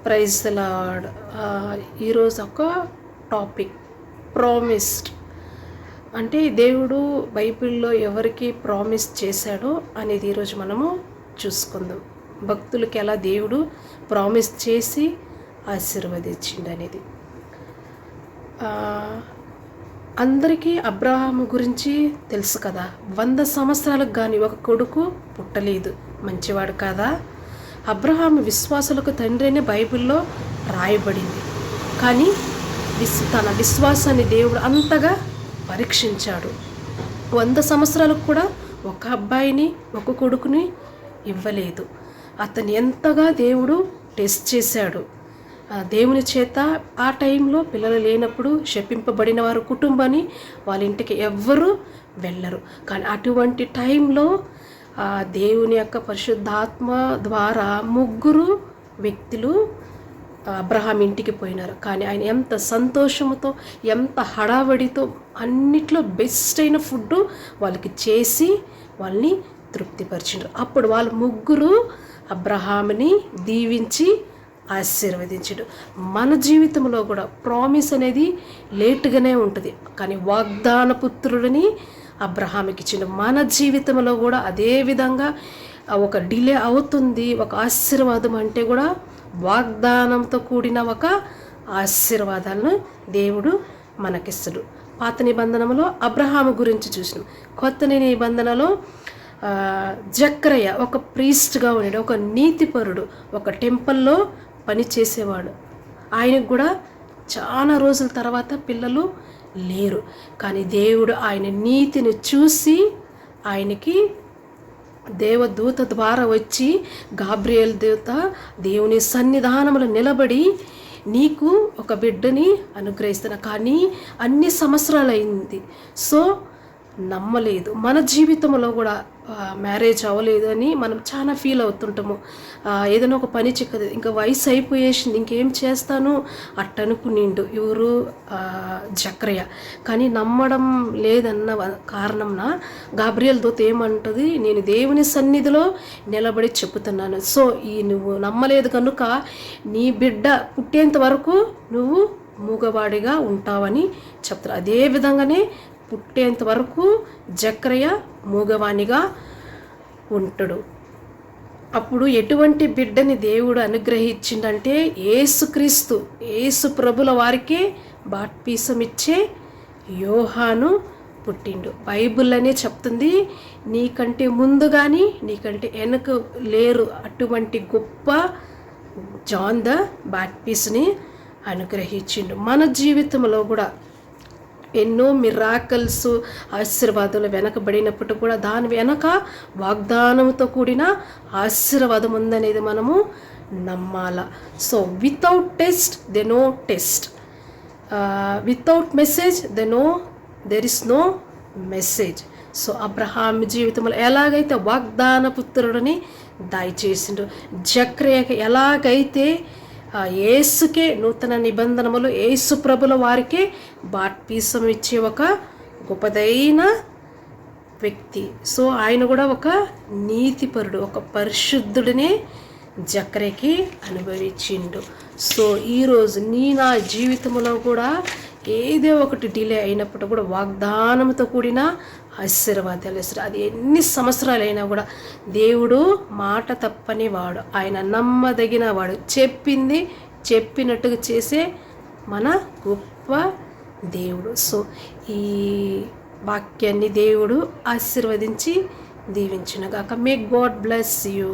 Praise the lord. ఈరోజు ఒక topic promised. అంటే దేవుడు బైబిల్లో ఎవరికి ప్రామిస్ చేశాడో అనేది ఈరోజు మనము చూసుకుందాం. భక్తులకి ఎలా దేవుడు ప్రామిస్ చేసి ఆశీర్వదించిండు అనేది. అందరికీ అబ్రహాము గురించి తెలుసు కదా. 100 సంవత్సరాలకు కానీ ఒక కొడుకు పుట్టలేదు. మంచివాడు కదా. అబ్రహాము విశ్వాసులకు తండ్రి అనే బైబిల్లో రాయబడింది. కానీ తన విశ్వాసాన్ని దేవుడు అంతగా పరీక్షించాడు. 100 సంవత్సరాలకు కూడా ఒక అబ్బాయిని ఒక కొడుకుని ఇవ్వలేదు. అతను ఎంతగా దేవుడు టెస్ట్ చేశాడు. దేవుని చేత ఆ టైంలో పిల్లలు లేనప్పుడు శపింపబడిన వారు కుటుంబాన్ని వాళ్ళ ఇంటికి ఎవ్వరూ వెళ్ళరు. కానీ అటువంటి టైంలో దేవుని యొక్క పరిశుద్ధాత్మ ద్వారా 3 వ్యక్తులు అబ్రహాం ఇంటికి పోయినారు. కానీ ఆయన ఎంత సంతోషంతో ఎంత హడావడితో అన్నిట్లో బెస్ట్ అయిన ఫుడ్ వాళ్ళకి చేసి వాళ్ళని తృప్తిపరిచిండ్రు. అప్పుడు వాళ్ళు 3 అబ్రహాంని దీవించి ఆశీర్వదించాడు. మన జీవితంలో కూడా ప్రామిస్ అనేది లేటుగానే ఉంటుంది, కానీ వాగ్దాన పుత్రుడిని అబ్రహాంకి ఇచ్చిండు. మన జీవితంలో కూడా అదే విధంగా ఒక డిలే అవుతుంది. ఒక ఆశీర్వాదం అంటే కూడా వాగ్దానంతో కూడిన ఒక ఆశీర్వాదాలను దేవుడు మనకిస్తాడు. పాత నిబంధనలో అబ్రహాము గురించి చూసినాం. కొత్త నిబంధనలో జక్రయ ఒక ప్రీస్ట్గా ఉన్నాడు, ఒక నీతిపరుడు, ఒక టెంపుల్లో పని చేసేవాడు. ఆయనకు కూడా చాలా రోజుల తర్వాత పిల్లలు లేరు. కానీ దేవుడు ఆయన నీతిని చూసి ఆయనకి దేవదూత ద్వారా వచ్చి గాబ్రియేల్ దూత దేవుని సన్నిధానంలో నిలబడి నీకు ఒక బిడ్డని అనుగ్రహిస్తున్నా, కానీ అన్ని సంవత్సరాలు అయింది. సో నమ్మలేదు. మన జీవితంలో కూడా మ్యారేజ్ అవ్వలేదు అని మనం చాలా ఫీల్ అవుతుంటాము. ఏదైనా ఒక పని చిక్కదు, ఇంకా వయసు అయిపోయేసింది, ఇంకేం చేస్తాను అట్టనుకునిండు ఎవరు జక్రయ. కానీ నమ్మడం లేదన్న కారణంన గాబ్రియేల్ దూత ఏమంటుంది, నేను దేవుని సన్నిధిలో నిలబడి చెప్పుతున్నాను. సో నువ్వు నమ్మలేదు కనుక నీ బిడ్డ పుట్టేంత వరకు నువ్వు మూగవాడిగా ఉంటావని చెప్తారు. అదే విధంగానే పుట్టేంత వరకు జక్రయ మూగవాణిగా ఉంటాడు. అప్పుడు ఎటువంటి బిడ్డని దేవుడు అనుగ్రహించిండంటే యేసుక్రీస్తు, యేసు ప్రభుల వారికే బాప్తిసం ఇచ్చే యోహాను పుట్టిండు. బైబిల్ అనే చెప్తుంది, నీకంటే ముందు కానీ నీకంటే వెనక లేరు అటువంటి గొప్ప జాన్ ద బాప్టిస్ట్ని అనుగ్రహించిండు. మన జీవితంలో కూడా ఎన్నో మిరాకల్స్ ఆశీర్వాదాలు వెనకబడినప్పుడు కూడా దాని వెనక వాగ్దానంతో కూడిన ఆశీర్వాదం ఉందనేది మనము నమ్మాల. So without test they no test, without message they no there is no message. So Abraham జీవితంలో ఎలాగైతే వాగ్దాన పుత్రుడిని దయచేసిండు, జక్రియకి ఎలాగైతే యేసుకే నూతన నిబంధనములు యేసు ప్రభుల వారికే బాప్తిసం ఇచ్చే ఒక గొప్పదైన వ్యక్తి. సో ఆయన కూడా ఒక నీతిపరుడు, ఒక పరిశుద్ధుడినే జక్రయకి అనుభవించిండు. సో ఈరోజు నా జీవితంలో కూడా ఏదో ఒకటి డిలే అయినప్పుడు కూడా వాగ్దానంతో కూడిన ఆశీర్వాదాలు ఇస్తారు. అది ఎన్ని సంవత్సరాలైనా కూడా దేవుడు మాట తప్పని వాడు, ఆయన నమ్మదగిన వాడు, చెప్పింది చెప్పినట్టుగా చేసే మన గొప్ప దేవుడు. సో ఈ వాక్యాన్ని దేవుడు ఆశీర్వదించి దీవించునుగాక. May God bless you.